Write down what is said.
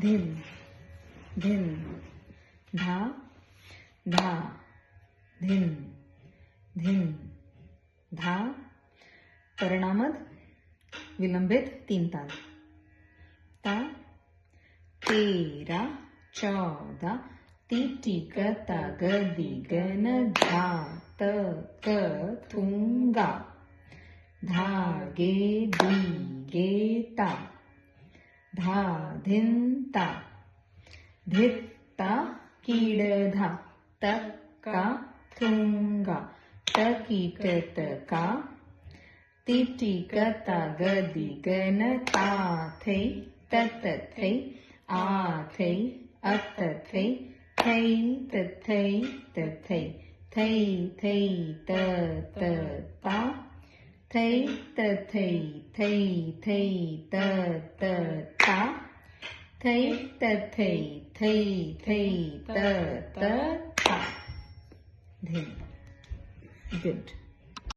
धिन धिन धा धा धिन धिन धा परिणामद विलंबित 3 ताल ता 13 14 टिक तग दिगन धा त क थुंगा धागे दीगे ता धा धिन ता धित्ता कीड धा तक्का थुंगा तकीट तका तिटिक तग दिगन ता थे तत थे आ थे अत थे थै तथै तथै थै थै त त ता थै तथै थै थै त त ता थै तथै थै थै त त ता. Good.